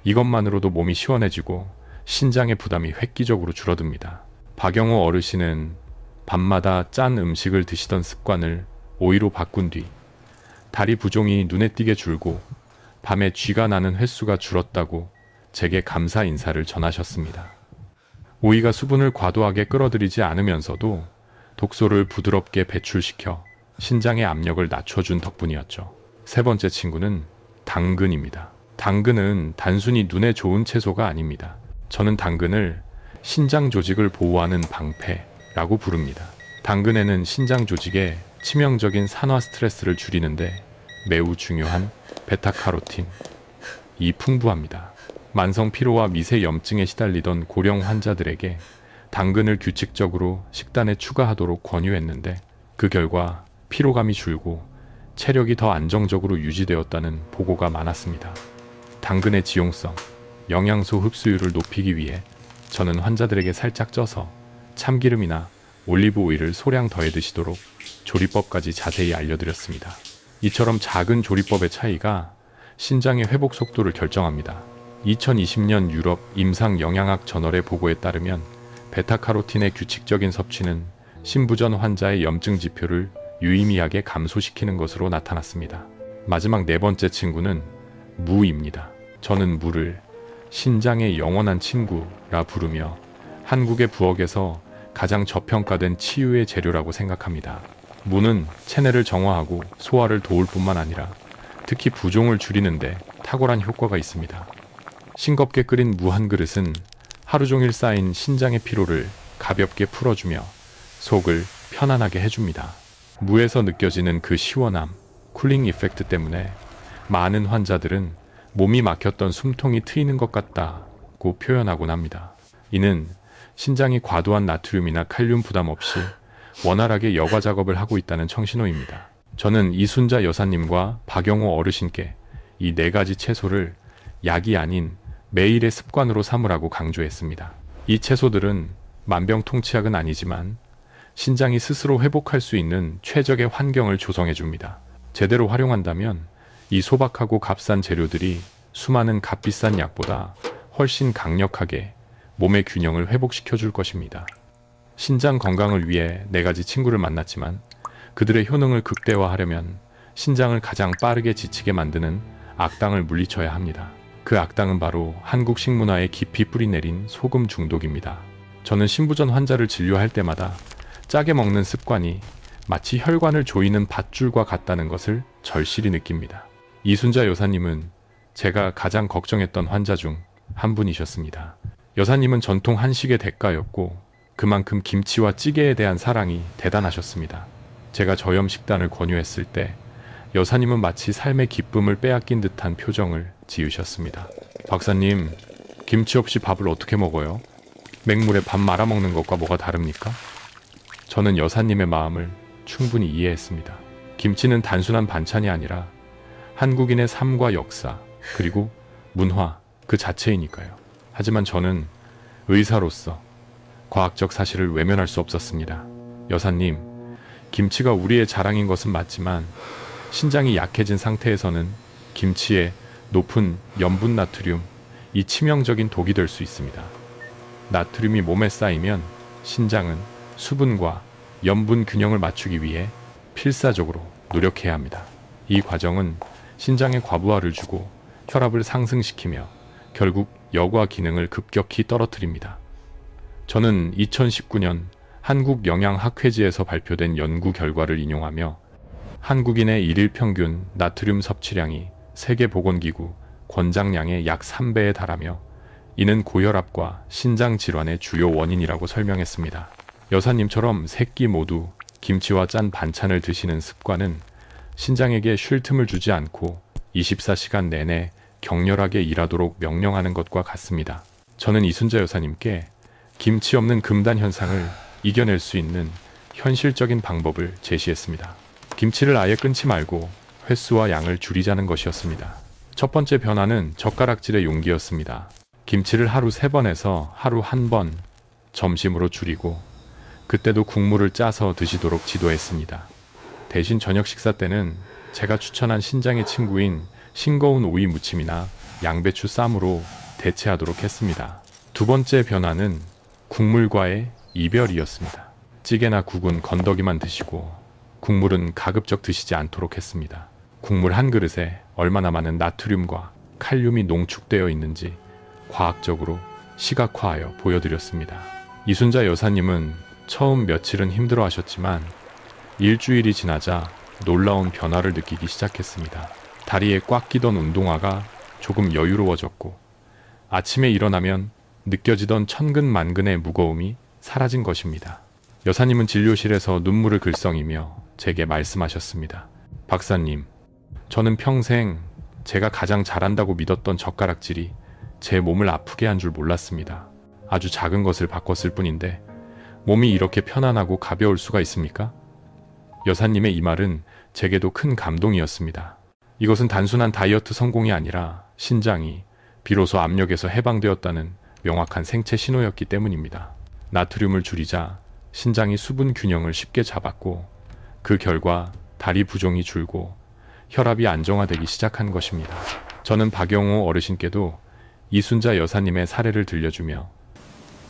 이것만으로도 몸이 시원해지고 신장의 부담이 획기적으로 줄어듭니다. 박영호 어르신은 밤마다 짠 음식을 드시던 습관을 오이로 바꾼 뒤 다리 부종이 눈에 띄게 줄고 밤에 쥐가 나는 횟수가 줄었다고 제게 감사 인사를 전하셨습니다. 오이가 수분을 과도하게 끌어들이지 않으면서도 독소를 부드럽게 배출시켜 신장의 압력을 낮춰준 덕분이었죠. 세 번째 친구는 당근입니다. 당근은 단순히 눈에 좋은 채소가 아닙니다. 저는 당근을 신장 조직을 보호하는 방패라고 부릅니다. 당근에는 신장 조직에 치명적인 산화 스트레스를 줄이는데 매우 중요한 베타카로틴 이 풍부합니다. 만성 피로와 미세 염증에 시달리던 고령 환자들에게 당근을 규칙적으로 식단에 추가하도록 권유했는데 그 결과 피로감이 줄고 체력이 더 안정적으로 유지되었다는 보고가 많았습니다. 당근의 지용성, 영양소 흡수율을 높이기 위해 저는 환자들에게 살짝 쪄서 참기름이나 올리브 오일을 소량 더해 드시도록 조리법까지 자세히 알려드렸습니다. 이처럼 작은 조리법의 차이가 신장의 회복 속도를 결정합니다. 2020년 유럽 임상 영양학 저널의 보고에 따르면 베타카로틴의 규칙적인 섭취는 신부전 환자의 염증 지표를 유의미하게 감소시키는 것으로 나타났습니다. 마지막 네 번째 친구는 무입니다. 저는 무를 신장의 영원한 친구라 부르며 한국의 부엌에서 가장 저평가된 치유의 재료라고 생각합니다. 무는 체내를 정화하고 소화를 도울 뿐만 아니라 특히 부종을 줄이는데 탁월한 효과가 있습니다. 싱겁게 끓인 무 한 그릇은 하루 종일 쌓인 신장의 피로를 가볍게 풀어주며 속을 편안하게 해줍니다. 무에서 느껴지는 그 시원함, 쿨링 이펙트 때문에 많은 환자들은 몸이 막혔던 숨통이 트이는 것 같다고 표현하곤 합니다. 이는 신장이 과도한 나트륨이나 칼륨 부담 없이 원활하게 여과 작업을 하고 있다는 청신호입니다. 저는 이순자 여사님과 박영호 어르신께 이 네 가지 채소를 약이 아닌 매일의 습관으로 삼으라고 강조했습니다. 이 채소들은 만병통치약은 아니지만 신장이 스스로 회복할 수 있는 최적의 환경을 조성해 줍니다. 제대로 활용한다면 이 소박하고 값싼 재료들이 수많은 값비싼 약보다 훨씬 강력하게 몸의 균형을 회복시켜 줄 것입니다. 신장 건강을 위해 네 가지 친구를 만났지만 그들의 효능을 극대화하려면 신장을 가장 빠르게 지치게 만드는 악당을 물리쳐야 합니다. 그 악당은 바로 한국 식문화에 깊이 뿌리내린 소금 중독입니다. 저는 신부전 환자를 진료할 때마다 짜게 먹는 습관이 마치 혈관을 조이는 밧줄과 같다는 것을 절실히 느낍니다. 이순자 여사님은 제가 가장 걱정했던 환자 중 한 분이셨습니다. 여사님은 전통 한식의 대가였고 그만큼 김치와 찌개에 대한 사랑이 대단하셨습니다. 제가 저염 식단을 권유했을 때 여사님은 마치 삶의 기쁨을 빼앗긴 듯한 표정을 지으셨습니다. 박사님, 김치 없이 밥을 어떻게 먹어요? 맹물에 밥 말아 먹는 것과 뭐가 다릅니까? 저는 여사님의 마음을 충분히 이해했습니다. 김치는 단순한 반찬이 아니라 한국인의 삶과 역사, 그리고 문화 그 자체이니까요. 하지만 저는 의사로서 과학적 사실을 외면할 수 없었습니다. 여사님, 김치가 우리의 자랑인 것은 맞지만 신장이 약해진 상태에서는 김치의 높은 염분 나트륨, 이 치명적인 독이 될 수 있습니다. 나트륨이 몸에 쌓이면 신장은 수분과 염분 균형을 맞추기 위해 필사적으로 노력해야 합니다. 이 과정은 신장에 과부하를 주고 혈압을 상승시키며 결국 여과 기능을 급격히 떨어뜨립니다. 저는 2019년 한국영양학회지에서 발표된 연구 결과를 인용하며 한국인의 일일 평균 나트륨 섭취량이 세계보건기구 권장량의 약 3배에 달하며 이는 고혈압과 신장 질환의 주요 원인이라고 설명했습니다. 여사님처럼 세 끼 모두 김치와 짠 반찬을 드시는 습관은 신장에게 쉴 틈을 주지 않고 24시간 내내 격렬하게 일하도록 명령하는 것과 같습니다. 저는 이순자 여사님께 김치 없는 금단 현상을 이겨낼 수 있는 현실적인 방법을 제시했습니다. 김치를 아예 끊지 말고 횟수와 양을 줄이자는 것이었습니다. 첫 번째 변화는 젓가락질의 용기였습니다. 김치를 하루 3번에서 하루 1번 점심으로 줄이고 그때도 국물을 짜서 드시도록 지도했습니다. 대신 저녁 식사 때는 제가 추천한 신장의 친구인 싱거운 오이 무침이나 양배추 쌈으로 대체하도록 했습니다. 두 번째 변화는 국물과의 이별이었습니다. 찌개나 국은 건더기만 드시고 국물은 가급적 드시지 않도록 했습니다. 국물 한 그릇에 얼마나 많은 나트륨과 칼륨이 농축되어 있는지 과학적으로 시각화하여 보여드렸습니다. 이순자 여사님은 처음 며칠은 힘들어하셨지만 일주일이 지나자 놀라운 변화를 느끼기 시작했습니다. 다리에 꽉 끼던 운동화가 조금 여유로워졌고 아침에 일어나면 느껴지던 천근만근의 무거움이 사라진 것입니다. 여사님은 진료실에서 눈물을 글썽이며 제게 말씀하셨습니다. 박사님, 저는 평생 제가 가장 잘한다고 믿었던 젓가락질이 제 몸을 아프게 한 줄 몰랐습니다. 아주 작은 것을 바꿨을 뿐인데 몸이 이렇게 편안하고 가벼울 수가 있습니까? 여사님의 이 말은 제게도 큰 감동이었습니다. 이것은 단순한 다이어트 성공이 아니라 신장이 비로소 압력에서 해방되었다는 명확한 생체 신호였기 때문입니다. 나트륨을 줄이자 신장이 수분 균형을 쉽게 잡았고 그 결과 다리 부종이 줄고 혈압이 안정화되기 시작한 것입니다. 저는 박영호 어르신께도 이순자 여사님의 사례를 들려주며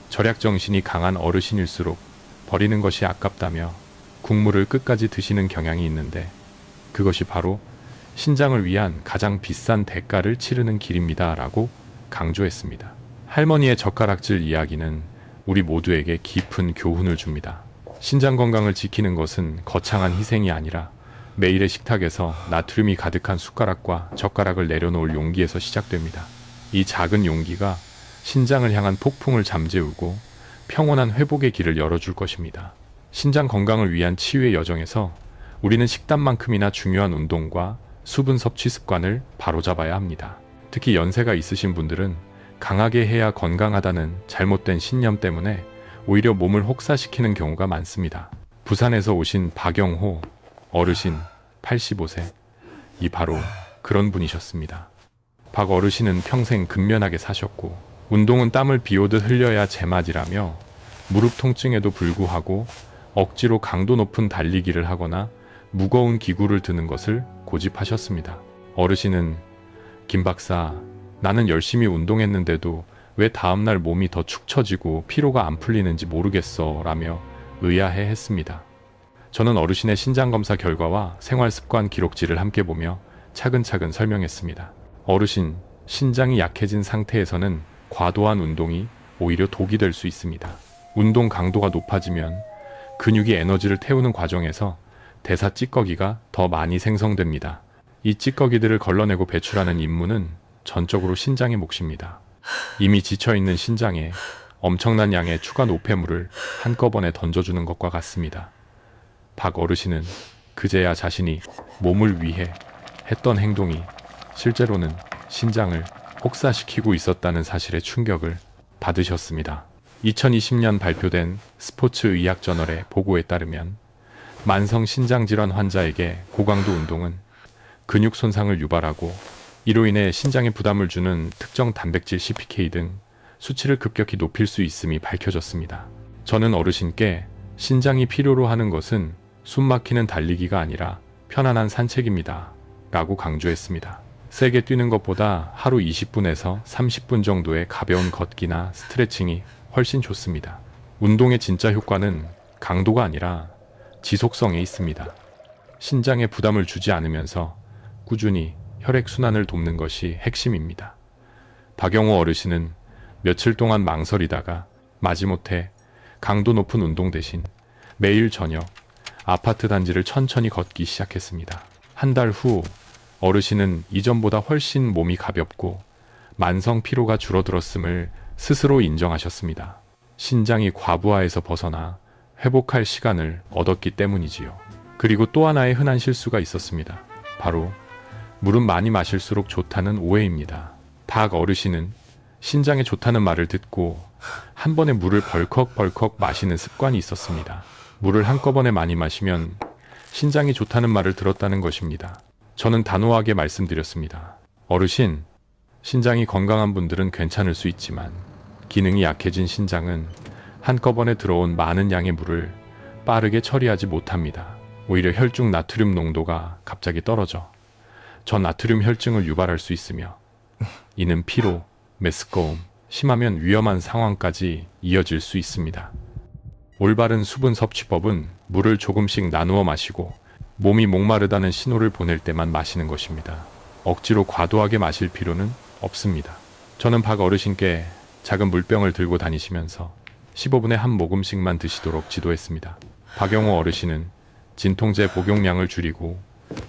절약정신이 강한 어르신일수록 버리는 것이 아깝다며 국물을 끝까지 드시는 경향이 있는데 그것이 바로 신장을 위한 가장 비싼 대가를 치르는 길입니다 라고 강조했습니다. 할머니의 젓가락질 이야기는 우리 모두에게 깊은 교훈을 줍니다. 신장 건강을 지키는 것은 거창한 희생이 아니라 매일의 식탁에서 나트륨이 가득한 숟가락과 젓가락을 내려놓을 용기에서 시작됩니다. 이 작은 용기가 신장을 향한 폭풍을 잠재우고 평온한 회복의 길을 열어줄 것입니다. 신장 건강을 위한 치유의 여정에서 우리는 식단만큼이나 중요한 운동과 수분 섭취 습관을 바로잡아야 합니다. 특히 연세가 있으신 분들은 강하게 해야 건강하다는 잘못된 신념 때문에 오히려 몸을 혹사시키는 경우가 많습니다. 부산에서 오신 박영호 어르신 85세, 이 바로 그런 분이셨습니다. 박 어르신은 평생 근면하게 사셨고 운동은 땀을 비오듯 흘려야 제맛이라며 무릎 통증에도 불구하고 억지로 강도 높은 달리기를 하거나 무거운 기구를 드는 것을 고집하셨습니다. 어르신은 김 박사, 나는 열심히 운동했는데도 왜 다음날 몸이 더 축 처지고 피로가 안 풀리는지 모르겠어 라며 의아해 했습니다. 저는 어르신의 신장검사 결과와 생활습관 기록지를 함께 보며 차근차근 설명했습니다. 어르신, 신장이 약해진 상태에서는 과도한 운동이 오히려 독이 될 수 있습니다. 운동 강도가 높아지면 근육이 에너지를 태우는 과정에서 대사 찌꺼기가 더 많이 생성됩니다. 이 찌꺼기들을 걸러내고 배출하는 임무는 전적으로 신장의 몫입니다. 이미 지쳐있는 신장에 엄청난 양의 추가 노폐물을 한꺼번에 던져주는 것과 같습니다. 박 어르신은 그제야 자신이 몸을 위해 했던 행동이 실제로는 신장을 혹사시키고 있었다는 사실에 충격을 받으셨습니다. 2020년 발표된 스포츠 의학 저널의 보고에 따르면 만성 신장질환 환자에게 고강도 운동은 근육 손상을 유발하고 이로 인해 신장에 부담을 주는 특정 단백질 CPK 등 수치를 급격히 높일 수 있음이 밝혀졌습니다. 저는 어르신께 신장이 필요로 하는 것은 숨막히는 달리기가 아니라 편안한 산책입니다 라고 강조했습니다. 세게 뛰는 것보다 하루 20분에서 30분 정도의 가벼운 걷기나 스트레칭이 훨씬 좋습니다. 운동의 진짜 효과는 강도가 아니라 지속성에 있습니다. 신장에 부담을 주지 않으면서 꾸준히 혈액순환을 돕는 것이 핵심입니다. 박영호 어르신은 며칠 동안 망설이다가 마지못해 강도 높은 운동 대신 매일 저녁 아파트 단지를 천천히 걷기 시작했습니다. 한 달 후 어르신은 이전보다 훨씬 몸이 가볍고 만성 피로가 줄어들었음을 스스로 인정하셨습니다. 신장이 과부하에서 벗어나 회복할 시간을 얻었기 때문이지요. 그리고 또 하나의 흔한 실수가 있었습니다. 바로 물은 많이 마실수록 좋다는 오해입니다. 박 어르신은 신장에 좋다는 말을 듣고 한 번에 물을 벌컥벌컥 마시는 습관이 있었습니다. 물을 한꺼번에 많이 마시면 신장이 좋다는 말을 들었다는 것입니다. 저는 단호하게 말씀드렸습니다. 어르신, 신장이 건강한 분들은 괜찮을 수 있지만 기능이 약해진 신장은 한꺼번에 들어온 많은 양의 물을 빠르게 처리하지 못합니다. 오히려 혈중 나트륨 농도가 갑자기 떨어져 저나트륨 혈증을 유발할 수 있으며 이는 피로, 메스꺼움, 심하면 위험한 상황까지 이어질 수 있습니다. 올바른 수분 섭취법은 물을 조금씩 나누어 마시고 몸이 목마르다는 신호를 보낼 때만 마시는 것입니다. 억지로 과도하게 마실 필요는 없습니다. 저는 박 어르신께 작은 물병을 들고 다니시면서 15분에 한 모금씩만 드시도록 지도했습니다. 박영호 어르신은 진통제 복용량을 줄이고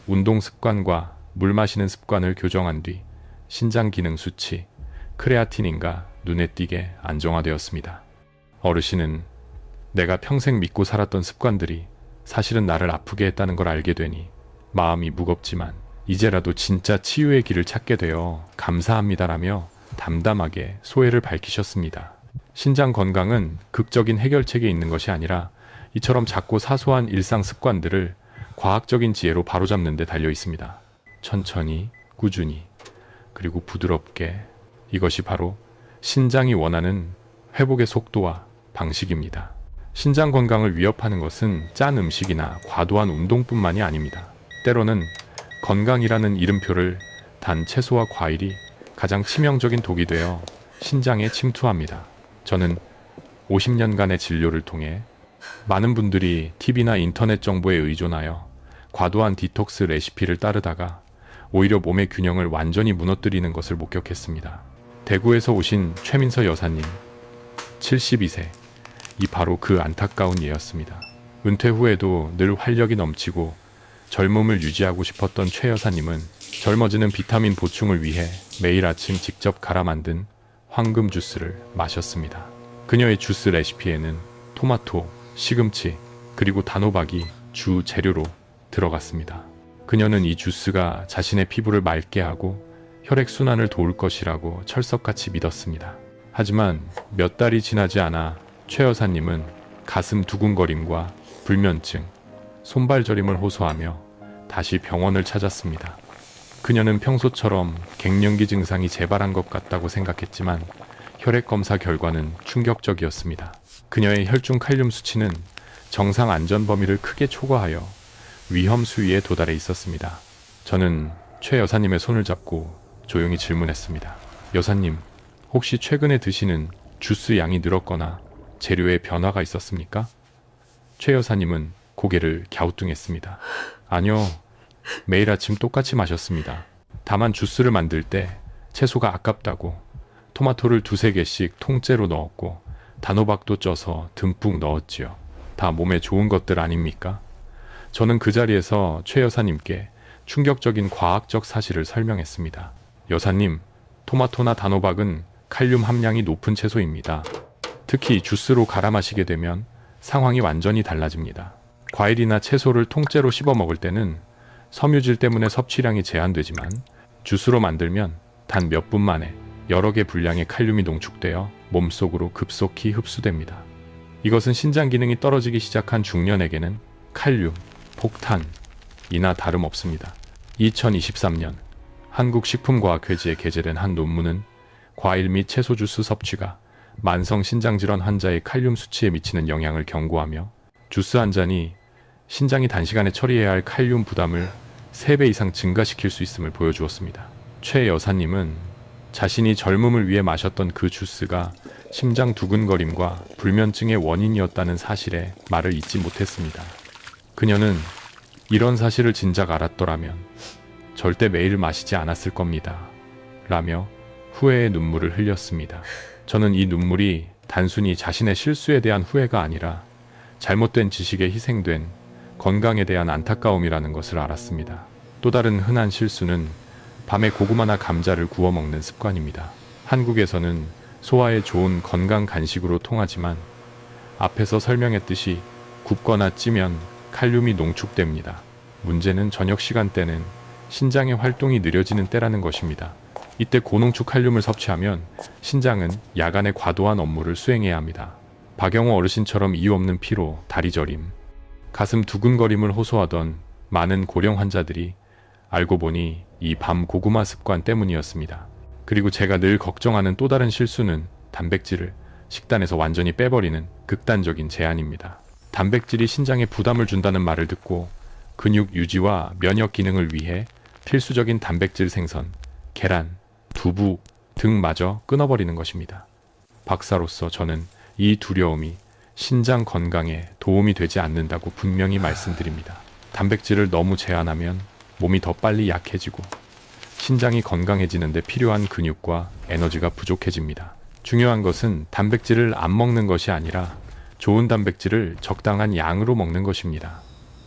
운동 습관과 물 마시는 습관을 교정한 뒤 신장 기능 수치, 크레아틴인가 눈에 띄게 안정화되었습니다. 어르신은 내가 평생 믿고 살았던 습관들이 사실은 나를 아프게 했다는 걸 알게 되니 마음이 무겁지만 이제라도 진짜 치유의 길을 찾게 되어 감사합니다라며 담담하게 소회를 밝히셨습니다. 신장 건강은 극적인 해결책에 있는 것이 아니라 이처럼 작고 사소한 일상 습관들을 과학적인 지혜로 바로잡는 데 달려 있습니다. 천천히, 꾸준히, 그리고 부드럽게, 이것이 바로 신장이 원하는 회복의 속도와 방식입니다. 신장 건강을 위협하는 것은 짠 음식이나 과도한 운동뿐만이 아닙니다. 때로는 건강이라는 이름표를 단 채소와 과일이 가장 치명적인 독이 되어 신장에 침투합니다. 저는 50년간의 진료를 통해 많은 분들이 TV나 인터넷 정보에 의존하여 과도한 디톡스 레시피를 따르다가 오히려 몸의 균형을 완전히 무너뜨리는 것을 목격했습니다. 대구에서 오신 최민서 여사님, 72세, 이 바로 그 안타까운 예였습니다. 은퇴 후에도 늘 활력이 넘치고 젊음을 유지하고 싶었던 최 여사님은 젊어지는 비타민 보충을 위해 매일 아침 직접 갈아 만든 황금 주스를 마셨습니다. 그녀의 주스 레시피에는 토마토, 시금치, 그리고 단호박이 주 재료로 들어갔습니다. 그녀는 이 주스가 자신의 피부를 맑게 하고 혈액순환을 도울 것이라고 철석같이 믿었습니다. 하지만 몇 달이 지나지 않아 최 여사님은 가슴 두근거림과 불면증, 손발 저림을 호소하며 다시 병원을 찾았습니다. 그녀는 평소처럼 갱년기 증상이 재발한 것 같다고 생각했지만 혈액 검사 결과는 충격적이었습니다. 그녀의 혈중 칼륨 수치는 정상 안전 범위를 크게 초과하여 위험 수위에 도달해 있었습니다. 저는 최 여사님의 손을 잡고 조용히 질문했습니다. 여사님, 혹시 최근에 드시는 주스 양이 늘었거나 재료에 변화가 있었습니까? 최 여사님은 고개를 갸우뚱했습니다. 아니요, 매일 아침 똑같이 마셨습니다. 다만 주스를 만들 때 채소가 아깝다고 토마토를 2~3개씩 통째로 넣었고 단호박도 쪄서 듬뿍 넣었지요. 다 몸에 좋은 것들 아닙니까? 저는 그 자리에서 최 여사님께 충격적인 과학적 사실을 설명했습니다. 여사님, 토마토나 단호박은 칼륨 함량이 높은 채소입니다. 특히 주스로 갈아 마시게 되면 상황이 완전히 달라집니다. 과일이나 채소를 통째로 씹어 먹을 때는 섬유질 때문에 섭취량이 제한되지만 주스로 만들면 단 몇 분 만에 여러 개 분량의 칼륨이 농축되어 몸속으로 급속히 흡수됩니다. 이것은 신장 기능이 떨어지기 시작한 중년에게는 칼륨, 폭탄이나 다름없습니다. 2023년 한국식품과학회지에 게재된 한 논문은 과일 및 채소 주스 섭취가 만성 신장질환 환자의 칼륨 수치에 미치는 영향을 경고하며 주스 한 잔이 신장이 단시간에 처리해야 할 칼륨 부담을 3배 이상 증가시킬 수 있음을 보여주었습니다. 최 여사님은 자신이 젊음을 위해 마셨던 그 주스가 심장 두근거림과 불면증의 원인이었다는 사실에 말을 잇지 못했습니다. 그녀는 이런 사실을 진작 알았더라면 절대 매일 마시지 않았을 겁니다. 라며 후회의 눈물을 흘렸습니다. 저는 이 눈물이 단순히 자신의 실수에 대한 후회가 아니라 잘못된 지식에 희생된 건강에 대한 안타까움이라는 것을 알았습니다. 또 다른 흔한 실수는 밤에 고구마나 감자를 구워 먹는 습관입니다. 한국에서는 소화에 좋은 건강 간식으로 통하지만 앞에서 설명했듯이 굽거나 찌면 칼륨이 농축됩니다. 문제는 저녁 시간대는 신장의 활동이 느려지는 때라는 것입니다. 이때 고농축 칼륨을 섭취하면 신장은 야간에 과도한 업무를 수행해야 합니다. 박영호 어르신처럼 이유 없는 피로, 다리 저림, 가슴 두근거림을 호소하던 많은 고령 환자들이 알고 보니 이 밤 고구마 습관 때문이었습니다. 그리고 제가 늘 걱정하는 또 다른 실수는 단백질을 식단에서 완전히 빼버리는 극단적인 제한입니다. 단백질이 신장에 부담을 준다는 말을 듣고 근육 유지와 면역 기능을 위해 필수적인 단백질 생선, 계란, 두부 등마저 끊어버리는 것입니다. 박사로서 저는 이 두려움이 신장 건강에 도움이 되지 않는다고 분명히 말씀드립니다. 단백질을 너무 제한하면 몸이 더 빨리 약해지고 신장이 건강해지는데 필요한 근육과 에너지가 부족해집니다. 중요한 것은 단백질을 안 먹는 것이 아니라 좋은 단백질을 적당한 양으로 먹는 것입니다.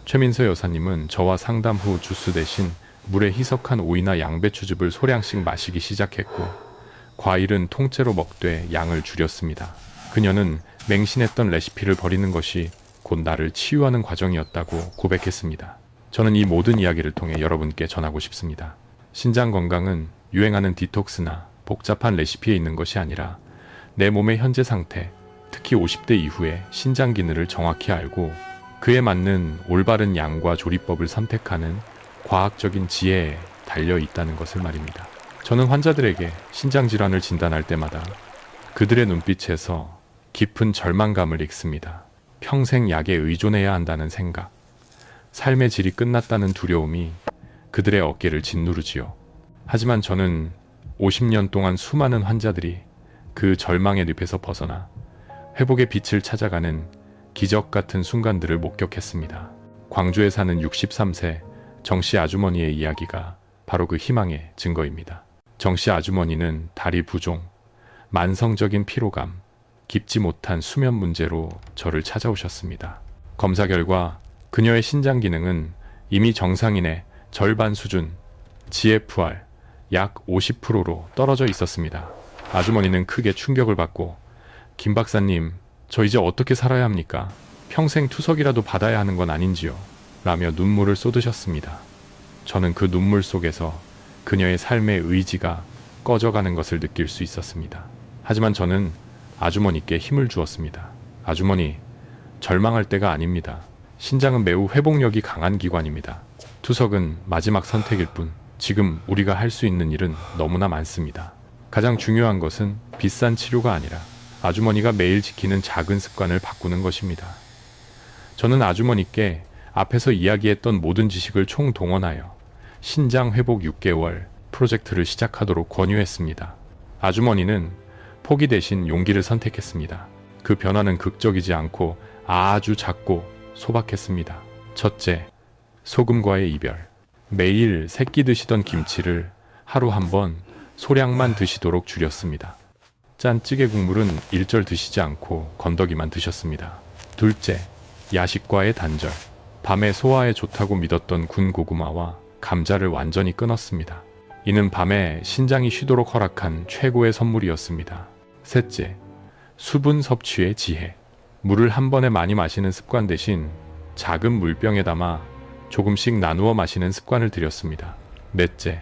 최민서 여사님은 저와 상담 후 주스 대신 물에 희석한 오이나 양배추즙을 소량씩 마시기 시작했고 과일은 통째로 먹되 양을 줄였습니다. 그녀는 맹신했던 레시피를 버리는 것이 곧 나를 치유하는 과정이었다고 고백했습니다. 저는 이 모든 이야기를 통해 여러분께 전하고 싶습니다. 신장 건강은 유행하는 디톡스나 복잡한 레시피에 있는 것이 아니라 내 몸의 현재 상태, 특히 50대 이후의 신장 기능을 정확히 알고 그에 맞는 올바른 양과 조리법을 선택하는 과학적인 지혜에 달려 있다는 것을 말입니다. 저는 환자들에게 신장 질환을 진단할 때마다 그들의 눈빛에서 깊은 절망감을 읽습니다. 평생 약에 의존해야 한다는 생각, 삶의 질이 끝났다는 두려움이 그들의 어깨를 짓누르지요. 하지만 저는 50년 동안 수많은 환자들이 그 절망의 늪에서 벗어나 회복의 빛을 찾아가는 기적 같은 순간들을 목격했습니다. 광주에 사는 63세 정씨 아주머니의 이야기가 바로 그 희망의 증거입니다. 정씨 아주머니는 다리 부종, 만성적인 피로감, 깊지 못한 수면 문제로 저를 찾아오셨습니다. 검사 결과 그녀의 신장 기능은 이미 정상인의 절반 수준, GFR 약 50%로 떨어져 있었습니다. 아주머니는 크게 충격을 받고 김 박사님, 저 이제 어떻게 살아야 합니까? 평생 투석이라도 받아야 하는 건 아닌지요? 라며 눈물을 쏟으셨습니다. 저는 그 눈물 속에서 그녀의 삶의 의지가 꺼져가는 것을 느낄 수 있었습니다. 하지만 저는 아주머니께 힘을 주었습니다. 아주머니, 절망할 때가 아닙니다. 신장은 매우 회복력이 강한 기관입니다. 투석은 마지막 선택일 뿐 지금 우리가 할 수 있는 일은 너무나 많습니다. 가장 중요한 것은 비싼 치료가 아니라 아주머니가 매일 지키는 작은 습관을 바꾸는 것입니다. 저는 아주머니께 앞에서 이야기했던 모든 지식을 총동원하여 신장 회복 6개월 프로젝트를 시작하도록 권유했습니다. 아주머니는 포기 대신 용기를 선택했습니다. 그 변화는 극적이지 않고 아주 작고 소박했습니다. 첫째, 소금과의 이별. 매일 새끼 드시던 김치를 하루 한 번 소량만 드시도록 줄였습니다. 짠 찌개 국물은 일절 드시지 않고 건더기만 드셨습니다. 둘째, 야식과의 단절. 밤에 소화에 좋다고 믿었던 군 고구마와 감자를 완전히 끊었습니다. 이는 밤에 신장이 쉬도록 허락한 최고의 선물이었습니다. 셋째, 수분 섭취의 지혜. 물을 한 번에 많이 마시는 습관 대신 작은 물병에 담아 조금씩 나누어 마시는 습관을 들였습니다. 넷째,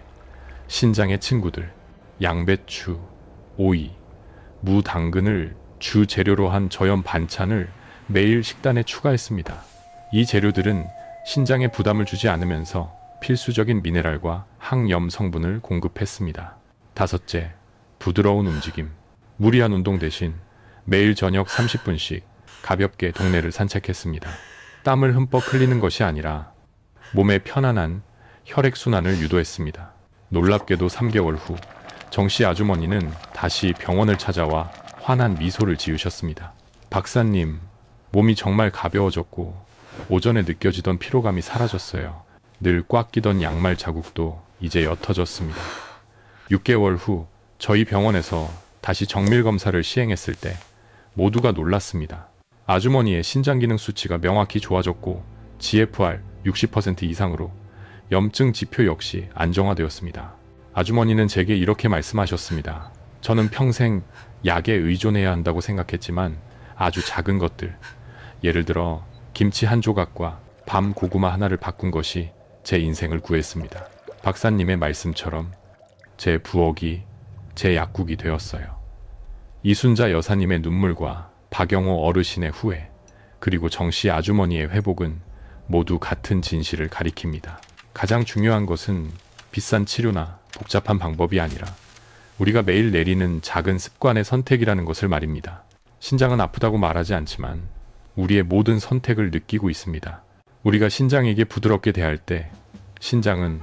신장의 친구들. 양배추, 오이, 무, 당근을 주 재료로 한 저염 반찬을 매일 식단에 추가했습니다. 이 재료들은 신장에 부담을 주지 않으면서 필수적인 미네랄과 항염 성분을 공급했습니다. 다섯째, 부드러운 움직임. 무리한 운동 대신 매일 저녁 30분씩 가볍게 동네를 산책했습니다. 땀을 흠뻑 흘리는 것이 아니라 몸의 편안한 혈액순환을 유도했습니다. 놀랍게도 3개월 후 정씨 아주머니는 다시 병원을 찾아와 환한 미소를 지으셨습니다. 박사님, 몸이 정말 가벼워졌고 오전에 느껴지던 피로감이 사라졌어요. 늘 꽉 끼던 양말 자국도 이제 옅어졌습니다. 6개월 후 저희 병원에서 다시 정밀 검사를 시행했을 때 모두가 놀랐습니다. 아주머니의 신장기능 수치가 명확히 좋아졌고 GFR 60% 이상으로 염증 지표 역시 안정화되었습니다. 아주머니는 제게 이렇게 말씀하셨습니다. 저는 평생 약에 의존해야 한다고 생각했지만 아주 작은 것들, 예를 들어 김치 한 조각과 밤 고구마 하나를 바꾼 것이 제 인생을 구했습니다. 박사님의 말씀처럼 제 부엌이 제 약국이 되었어요. 이순자 여사님의 눈물과 박영호 어르신의 후회, 그리고 정씨 아주머니의 회복은 모두 같은 진실을 가리킵니다. 가장 중요한 것은 비싼 치료나 복잡한 방법이 아니라 우리가 매일 내리는 작은 습관의 선택이라는 것을 말입니다. 신장은 아프다고 말하지 않지만 우리의 모든 선택을 느끼고 있습니다. 우리가 신장에게 부드럽게 대할 때 신장은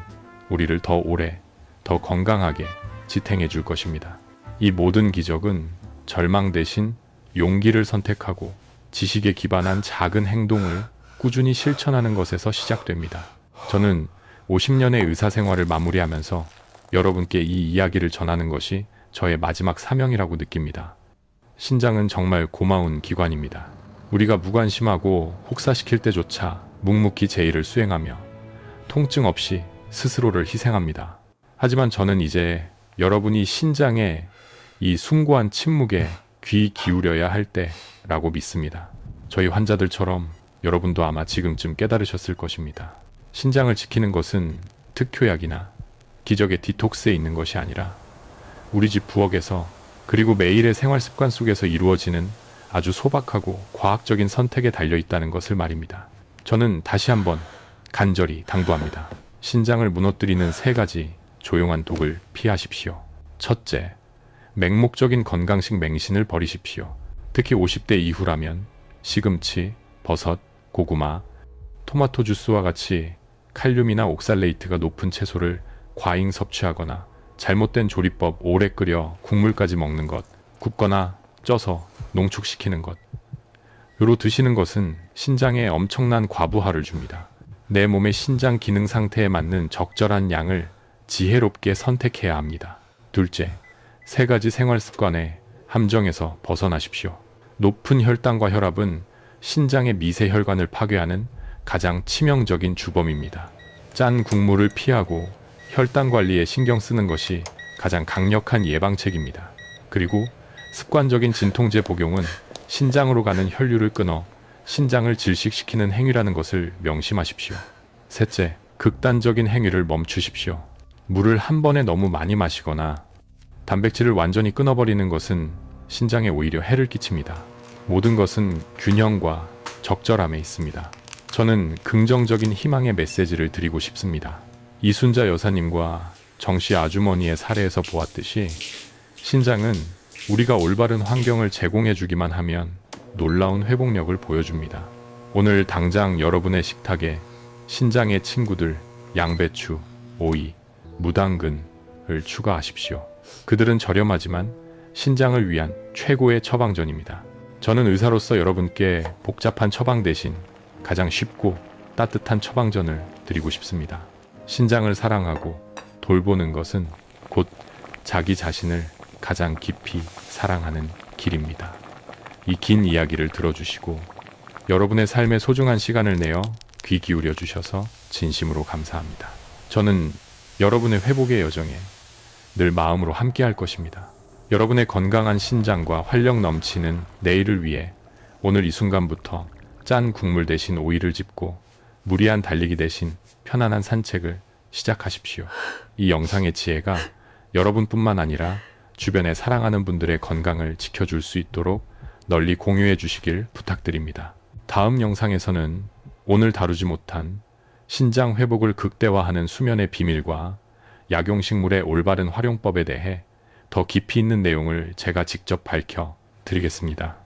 우리를 더 오래, 더 건강하게 지탱해 줄 것입니다. 이 모든 기적은 절망 대신 용기를 선택하고 지식에 기반한 작은 행동을 꾸준히 실천하는 것에서 시작됩니다. 저는 50년의 의사 생활을 마무리하면서 여러분께 이 이야기를 전하는 것이 저의 마지막 사명이라고 느낍니다. 신장은 정말 고마운 기관입니다. 우리가 무관심하고 혹사시킬 때조차 묵묵히 제 일을 수행하며 통증 없이 스스로를 희생합니다. 하지만 저는 이제 여러분이 신장의 이 숭고한 침묵에 귀 기울여야 할 때라고 믿습니다. 저희 환자들처럼 여러분도 아마 지금쯤 깨달으셨을 것입니다. 신장을 지키는 것은 특효약이나 기적의 디톡스에 있는 것이 아니라 우리 집 부엌에서 그리고 매일의 생활 습관 속에서 이루어지는 아주 소박하고 과학적인 선택에 달려 있다는 것을 말입니다. 저는 다시 한번 간절히 당부합니다. 신장을 무너뜨리는 3가지 조용한 독을 피하십시오. 첫째, 맹목적인 건강식 맹신을 버리십시오. 특히 50대 이후라면 시금치, 버섯, 고구마, 토마토 주스와 같이 칼륨이나 옥살레이트가 높은 채소를 과잉 섭취하거나 잘못된 조리법 오래 끓여 국물까지 먹는 것, 굽거나 쪄서 농축시키는 것, 요로 드시는 것은 신장에 엄청난 과부하를 줍니다. 내 몸의 신장 기능 상태에 맞는 적절한 양을 지혜롭게 선택해야 합니다. 둘째, 3가지 생활 습관의 함정에서 벗어나십시오. 높은 혈당과 혈압은 신장의 미세 혈관을 파괴하는 가장 치명적인 주범입니다. 짠 국물을 피하고 혈당 관리에 신경 쓰는 것이 가장 강력한 예방책입니다. 그리고 습관적인 진통제 복용은 신장으로 가는 혈류를 끊어 신장을 질식시키는 행위라는 것을 명심하십시오. 셋째, 극단적인 행위를 멈추십시오. 물을 한 번에 너무 많이 마시거나 단백질을 완전히 끊어버리는 것은 신장에 오히려 해를 끼칩니다. 모든 것은 균형과 적절함에 있습니다. 저는 긍정적인 희망의 메시지를 드리고 싶습니다. 이순자 여사님과 정씨 아주머니의 사례에서 보았듯이 신장은 우리가 올바른 환경을 제공해주기만 하면 놀라운 회복력을 보여줍니다. 오늘 당장 여러분의 식탁에 신장의 친구들 양배추, 오이, 무당근을 추가하십시오. 그들은 저렴하지만 신장을 위한 최고의 처방전입니다. 저는 의사로서 여러분께 복잡한 처방 대신 가장 쉽고 따뜻한 처방전을 드리고 싶습니다. 신장을 사랑하고 돌보는 것은 곧 자기 자신을 가장 깊이 사랑하는 길입니다. 이 긴 이야기를 들어주시고 여러분의 삶에 소중한 시간을 내어 귀 기울여 주셔서 진심으로 감사합니다. 저는 여러분의 회복의 여정에 늘 마음으로 함께 할 것입니다. 여러분의 건강한 신장과 활력 넘치는 내일을 위해 오늘 이 순간부터 짠 국물 대신 오이를 짚고 무리한 달리기 대신 편안한 산책을 시작하십시오. 이 영상의 지혜가 여러분뿐만 아니라 주변에 사랑하는 분들의 건강을 지켜줄 수 있도록 널리 공유해 주시길 부탁드립니다. 다음 영상에서는 오늘 다루지 못한 신장 회복을 극대화하는 수면의 비밀과 약용식물의 올바른 활용법에 대해 더 깊이 있는 내용을 제가 직접 밝혀 드리겠습니다.